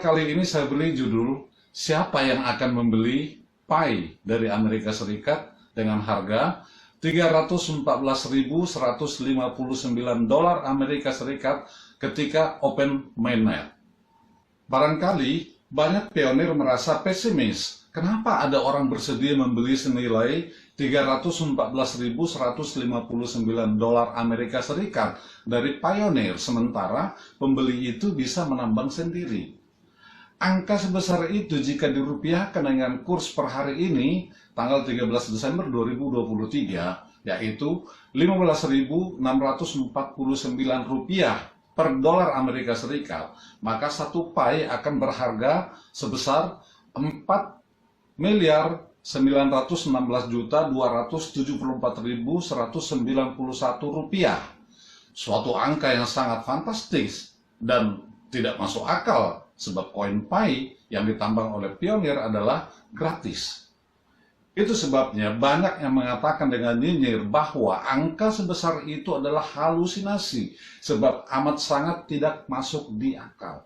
kali ini saya beri judul, siapa yang akan membeli Pi dari Amerika Serikat dengan harga $314.159 Amerika Serikat ketika open mainnet. Barangkali banyak pionir merasa pesimis. Kenapa ada orang bersedia membeli senilai $314.159 Amerika Serikat dari Pioneer, sementara pembeli itu bisa menambang sendiri? Angka sebesar itu jika dirupiahkan dengan kurs per hari ini, tanggal 13 Desember 2023, yaitu $15.649 per dolar Amerika Serikat, maka satu Pi akan berharga sebesar $4.916.274.191. Suatu angka yang sangat fantastis dan tidak masuk akal, sebab koin Pi yang ditambang oleh pionir adalah gratis. Itu sebabnya banyak yang mengatakan dengan nyinyir bahwa angka sebesar itu adalah halusinasi, sebab amat sangat tidak masuk di akal.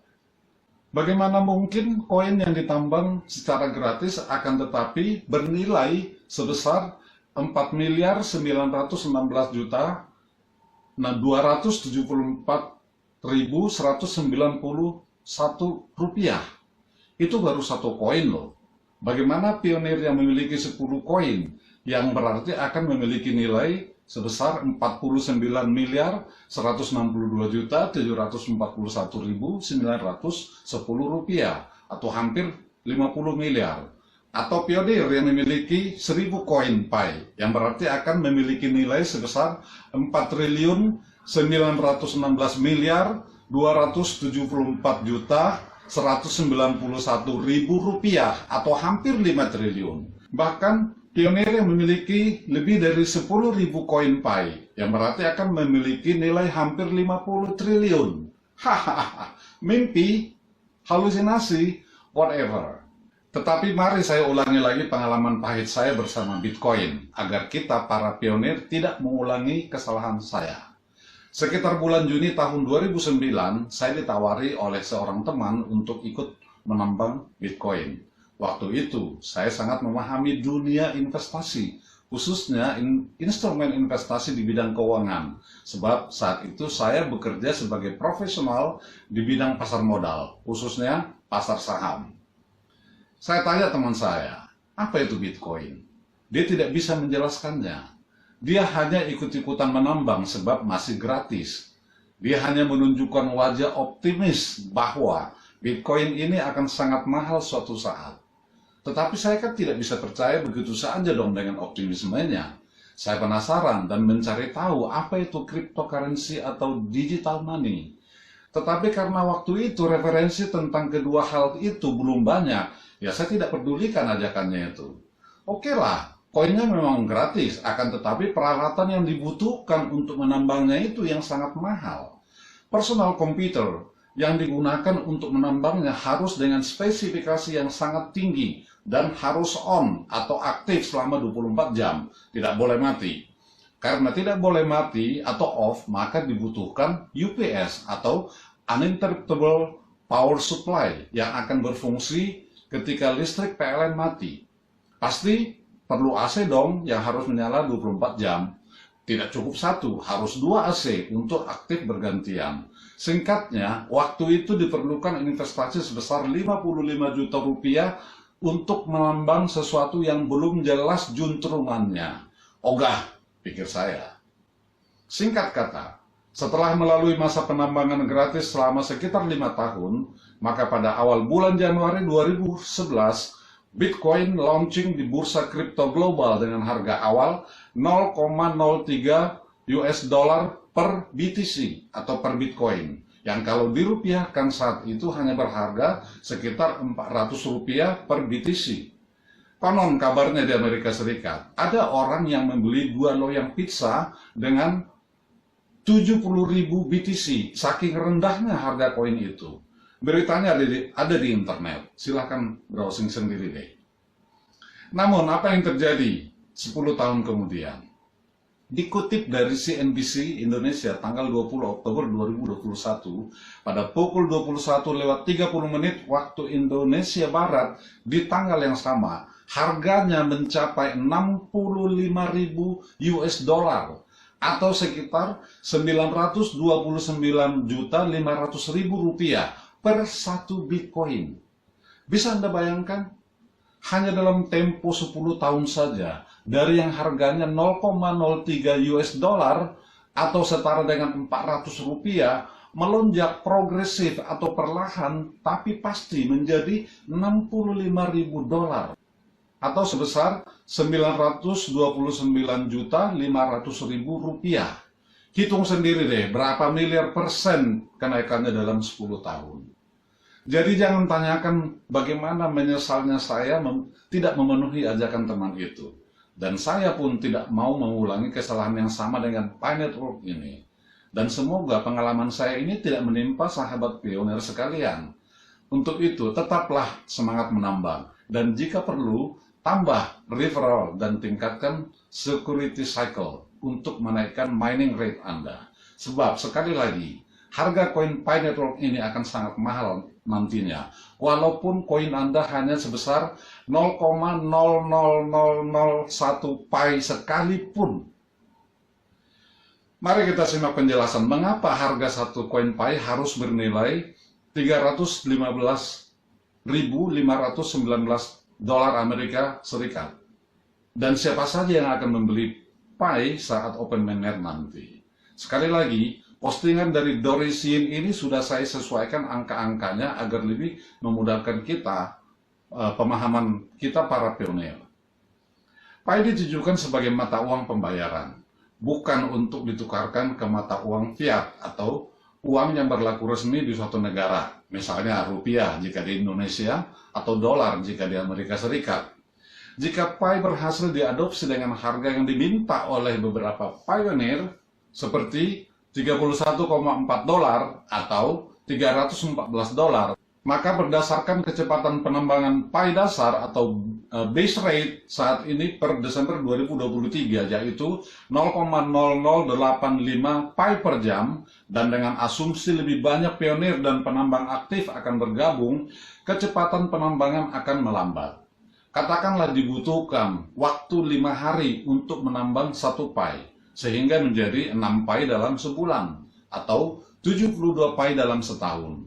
Bagaimana mungkin koin yang ditambang secara gratis akan tetapi bernilai sebesar $4.919.274.191? Itu baru satu koin loh. Bagaimana pionir yang memiliki 10 koin yang berarti akan memiliki nilai sebesar $49.741.910 atau hampir 50 miliar. Atau pionir yang memiliki 1000 koin Pi yang berarti akan memiliki nilai sebesar $4.914.274.191.000 atau hampir 5 triliun. Bahkan pionir yang memiliki lebih dari 10.000 koin Pi yang berarti akan memiliki nilai hampir 50 triliun. Hahaha, mimpi, halusinasi, whatever. Tetapi mari saya ulangi lagi pengalaman pahit saya bersama Bitcoin agar kita para pionir tidak mengulangi kesalahan saya. Sekitar bulan Juni tahun 2009, saya ditawari oleh seorang teman untuk ikut menambang Bitcoin. Waktu itu, saya sangat memahami dunia investasi, khususnya instrumen investasi di bidang keuangan. Sebab saat itu saya bekerja sebagai profesional di bidang pasar modal, khususnya pasar saham. Saya tanya teman saya, apa itu Bitcoin? Dia tidak bisa menjelaskannya. Dia hanya ikut-ikutan menambang sebab masih gratis. Dia hanya menunjukkan wajah optimis bahwa Bitcoin ini akan sangat mahal suatu saat. Tetapi saya kan tidak bisa percaya begitu saja dong dengan optimismenya. Saya penasaran dan mencari tahu apa itu cryptocurrency atau digital money. Tetapi karena waktu itu referensi tentang kedua hal itu belum banyak, ya saya tidak pedulikan ajakannya itu. Oke lah. Koinnya memang gratis, akan tetapi peralatan yang dibutuhkan untuk menambangnya itu yang sangat mahal. Personal komputer yang digunakan untuk menambangnya harus dengan spesifikasi yang sangat tinggi dan harus on atau aktif selama 24 jam, tidak boleh mati. Karena tidak boleh mati atau off, maka dibutuhkan UPS atau Uninterruptible Power Supply yang akan berfungsi ketika listrik PLN mati. Pasti perlu AC dong yang harus menyala 24 jam. Tidak cukup satu, harus 2 AC untuk aktif bergantian. Singkatnya, waktu itu diperlukan investasi sebesar 55 juta rupiah untuk menambang sesuatu yang belum jelas juntrungannya. Ogah, pikir saya. Singkat kata, setelah melalui masa penambangan gratis selama sekitar 5 tahun, maka pada awal bulan Januari 2011, Bitcoin launching di bursa kripto global dengan harga awal $0,03 per BTC atau per Bitcoin, yang kalau dirupiahkan saat itu hanya berharga sekitar $400 per BTC. Konon kabarnya di Amerika Serikat, ada orang yang membeli 2 loyang pizza dengan 70.000 BTC, saking rendahnya harga koin itu. Beritanya ada di internet, silahkan browsing sendiri deh. Namun apa yang terjadi 10 tahun kemudian? Dikutip dari CNBC Indonesia tanggal 20 Oktober 2021 pada pukul 21:30 waktu Indonesia Barat di tanggal yang sama, harganya mencapai 65.000 US dollar atau sekitar 929.500.000 rupiah per satu Bitcoin. Bisa Anda bayangkan? Hanya dalam tempo 10 tahun saja, dari yang harganya 0,03 US dollar atau setara dengan 400 rupiah, melonjak progresif atau perlahan tapi pasti menjadi 65.000 dolar atau sebesar 929.500.000 rupiah. Hitung sendiri deh, berapa miliar persen kenaikannya dalam 10 tahun. Jadi jangan tanyakan bagaimana menyesalnya saya tidak memenuhi ajakan teman itu. Dan saya pun tidak mau mengulangi kesalahan yang sama dengan Pi Network ini. Dan semoga pengalaman saya ini tidak menimpa sahabat pioner sekalian. Untuk itu, tetaplah semangat menambang. Dan jika perlu, tambah referral dan tingkatkan security cycle untuk menaikkan mining rate Anda. Sebab sekali lagi, harga koin Pi Network ini akan sangat mahal nantinya, walaupun koin Anda hanya sebesar 0,00001 Pi sekalipun. Mari kita simak penjelasan mengapa harga satu koin Pi harus bernilai 315.519 dolar Amerika Serikat. Dan siapa saja yang akan membeli Pi saat open mainnet nanti. Sekali lagi, postingan dari Dorisian ini sudah saya sesuaikan angka-angkanya agar lebih memudahkan kita, pemahaman kita para pionir. Pi ditujukan sebagai mata uang pembayaran, bukan untuk ditukarkan ke mata uang fiat atau uang yang berlaku resmi di suatu negara, misalnya rupiah jika di Indonesia atau dolar jika di Amerika Serikat. Jika Pi berhasil diadopsi dengan harga yang diminta oleh beberapa pioneer, seperti 31,4 dolar atau 314 dolar, maka berdasarkan kecepatan penambangan Pi dasar atau base rate saat ini per Desember 2023 yaitu 0,0085 Pi per jam, dan dengan asumsi lebih banyak pionir dan penambang aktif akan bergabung, kecepatan penambangan akan melambat. Katakanlah dibutuhkan waktu 5 hari untuk menambang 1 Pi, sehingga menjadi 6 Pi dalam sebulan, atau 72 Pi dalam setahun.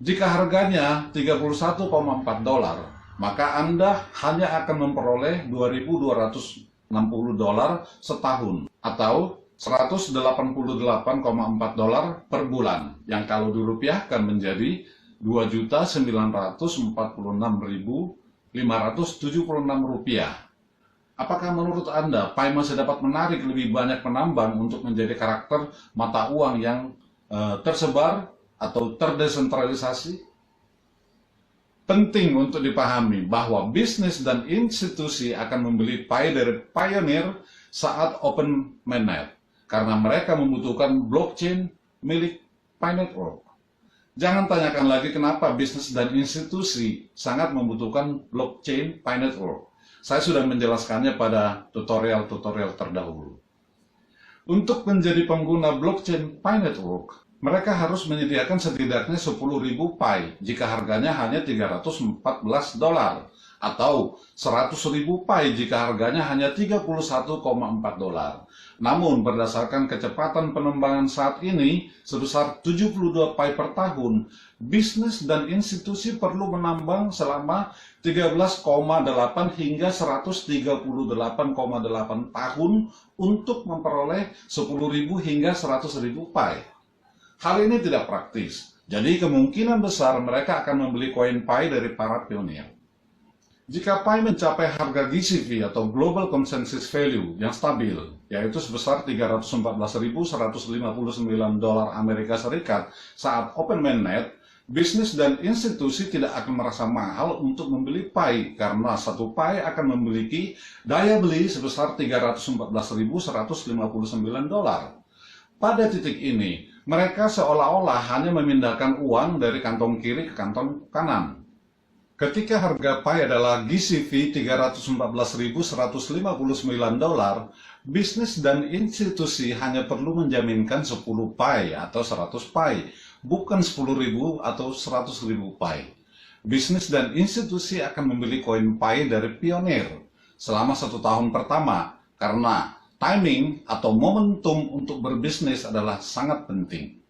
Jika harganya 31,4 dolar, maka Anda hanya akan memperoleh 2.260 dolar setahun, atau 188,4 dolar per bulan, yang kalau dirupiahkan menjadi 2.946.576 rupiah. Apakah menurut Anda Pi masih dapat menarik lebih banyak penambang untuk menjadi karakter mata uang yang tersebar atau terdesentralisasi? Penting untuk dipahami bahwa bisnis dan institusi akan membeli Pi dari pioneer saat open mainnet, karena mereka membutuhkan blockchain milik Pi Network. Jangan tanyakan lagi kenapa bisnis dan institusi sangat membutuhkan blockchain Pi Network. Saya sudah menjelaskannya pada tutorial-tutorial terdahulu. Untuk menjadi pengguna blockchain Pi Network, mereka harus menyediakan setidaknya 10.000 Pi jika harganya hanya 314 dolar, atau 100.000 Pi jika harganya hanya 31,4 dolar. Namun berdasarkan kecepatan pengembangan saat ini sebesar 72 Pi per tahun, bisnis dan institusi perlu menambang selama 13,8 hingga 138,8 tahun untuk memperoleh 10.000 hingga 100.000 Pi. Hal ini tidak praktis, jadi kemungkinan besar mereka akan membeli koin Pi dari para pionir. Jika Pi mencapai harga GCV atau Global Consensus Value yang stabil, yaitu sebesar 314.159 dolar Amerika Serikat saat open mainnet, bisnis dan institusi tidak akan merasa mahal untuk membeli Pi karena satu Pi akan memiliki daya beli sebesar 314.159 dolar. Pada titik ini, mereka seolah-olah hanya memindahkan uang dari kantong kiri ke kantong kanan. Ketika harga Pi adalah GCV 314.159 dolar, Bisnis dan institusi hanya perlu menjaminkan 10 pi atau 100 pi, bukan 10.000 atau 100.000 pi. Bisnis dan institusi akan membeli koin pi dari pionir selama 1 tahun pertama, karena timing atau momentum untuk berbisnis adalah sangat penting.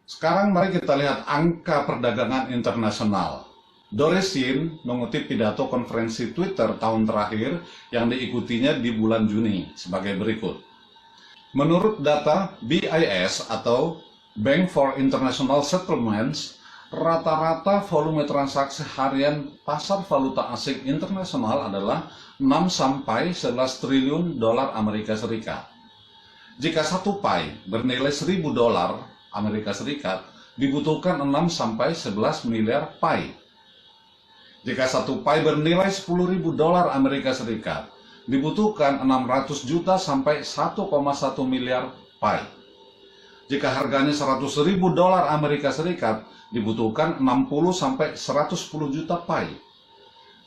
Sekarang mari kita lihat angka perdagangan internasional. Doris Yin mengutip pidato konferensi Twitter tahun terakhir yang diikutinya di bulan Juni sebagai berikut. Menurut data BIS atau Bank for International Settlements, rata-rata volume transaksi harian pasar valuta asing internasional adalah 6 sampai 11 triliun dolar Amerika Serikat. Jika 1 pi bernilai 1.000 dolar Amerika Serikat, dibutuhkan 6 sampai 11 miliar pi. Jika 1 pi bernilai 10.000 dolar Amerika Serikat, dibutuhkan 600 juta sampai 1,1 miliar pi. Jika harganya 100.000 dolar Amerika Serikat, dibutuhkan 60 sampai 110 juta pi.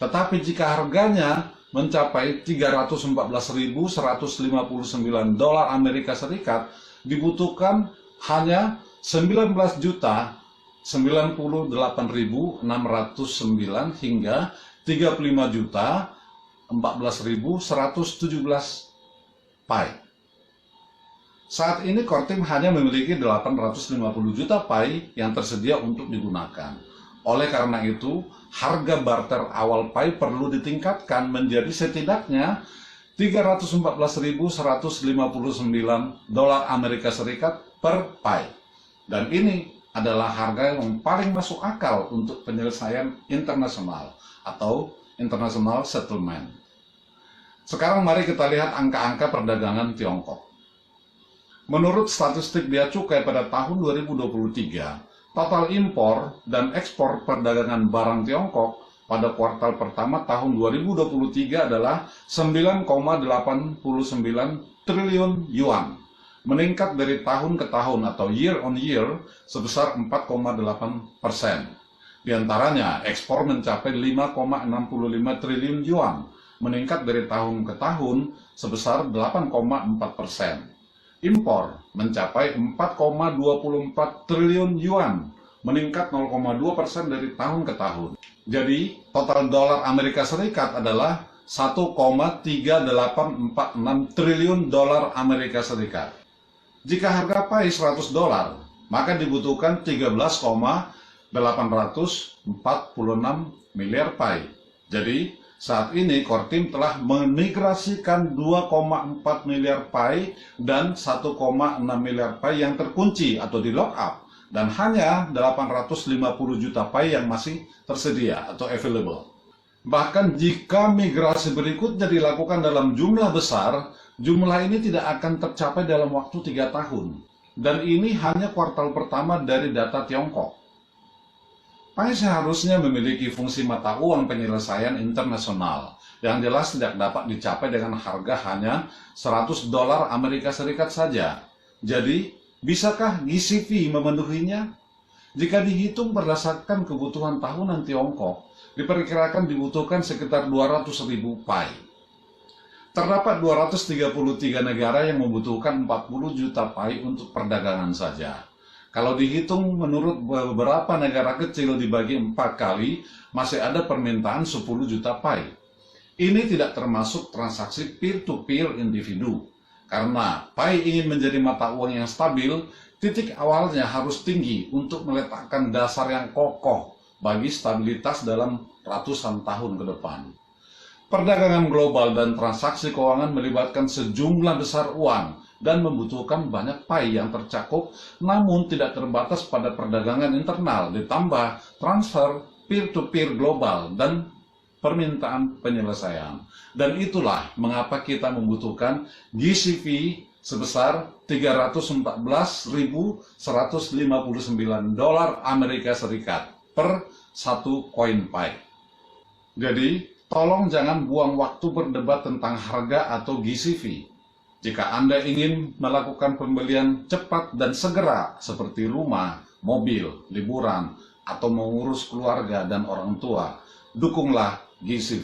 Tetapi jika harganya mencapai 314.159 dolar Amerika Serikat, dibutuhkan hanya 19 juta 98.609 hingga 35 juta 14.117 pi. Saat ini Kortim hanya memiliki 850 juta pi yang tersedia untuk digunakan. Oleh karena itu, harga barter awal pi perlu ditingkatkan menjadi setidaknya 314.159 dolar Amerika Serikat per pi. Dan ini adalah harga yang paling masuk akal untuk penyelesaian internasional atau international settlement. Sekarang mari kita lihat angka-angka perdagangan Tiongkok. Menurut statistik Bea Cukai pada tahun 2023, total impor dan ekspor perdagangan barang Tiongkok pada kuartal pertama tahun 2023 adalah 9,89 triliun yuan, meningkat dari tahun ke tahun atau year on year sebesar 4,8%. Di antaranya, ekspor mencapai 5,65 triliun yuan, meningkat dari tahun ke tahun sebesar 8,4%. Impor mencapai 4,24 triliun yuan, meningkat 0,2% dari tahun ke tahun. Jadi, total dolar Amerika Serikat adalah 1,3846 triliun dolar Amerika Serikat. Jika harga pi 100 dolar, maka dibutuhkan 13,846 miliar pi. Jadi, saat ini Kortim telah memigrasikan 2,4 miliar pi dan 1,6 miliar pi yang terkunci atau di lock up, dan hanya 850 juta pi yang masih tersedia atau available. Bahkan jika migrasi berikutnya dilakukan dalam jumlah besar, jumlah ini tidak akan tercapai dalam waktu 3 tahun. Dan ini hanya kuartal pertama dari data Tiongkok. Pi seharusnya memiliki fungsi mata uang penyelesaian internasional yang jelas tidak dapat dicapai dengan harga hanya 100 dolar Amerika Serikat saja. Jadi, bisakah GCV memenuhinya? Jika dihitung berdasarkan kebutuhan tahunan Tiongkok, diperkirakan dibutuhkan sekitar 200.000 pi. Terdapat 233 negara yang membutuhkan 40 juta pi untuk perdagangan saja. Kalau dihitung menurut beberapa negara kecil dibagi 4 kali, masih ada permintaan 10 juta pi. Ini tidak termasuk transaksi peer-to-peer individu. Karena pi ingin menjadi mata uang yang stabil, titik awalnya harus tinggi untuk meletakkan dasar yang kokoh bagi stabilitas dalam ratusan tahun ke depan. Perdagangan global dan transaksi keuangan melibatkan sejumlah besar uang dan membutuhkan banyak pi yang tercakup, namun tidak terbatas pada perdagangan internal, ditambah transfer peer-to-peer global dan permintaan penyelesaian. Dan itulah mengapa kita membutuhkan GCV sebesar 314.159 dolar Amerika Serikat per 1 koin pi. Jadi, tolong jangan buang waktu berdebat tentang harga atau GCV. Jika Anda ingin melakukan pembelian cepat dan segera seperti rumah, mobil, liburan, atau mengurus keluarga dan orang tua, dukunglah GCV.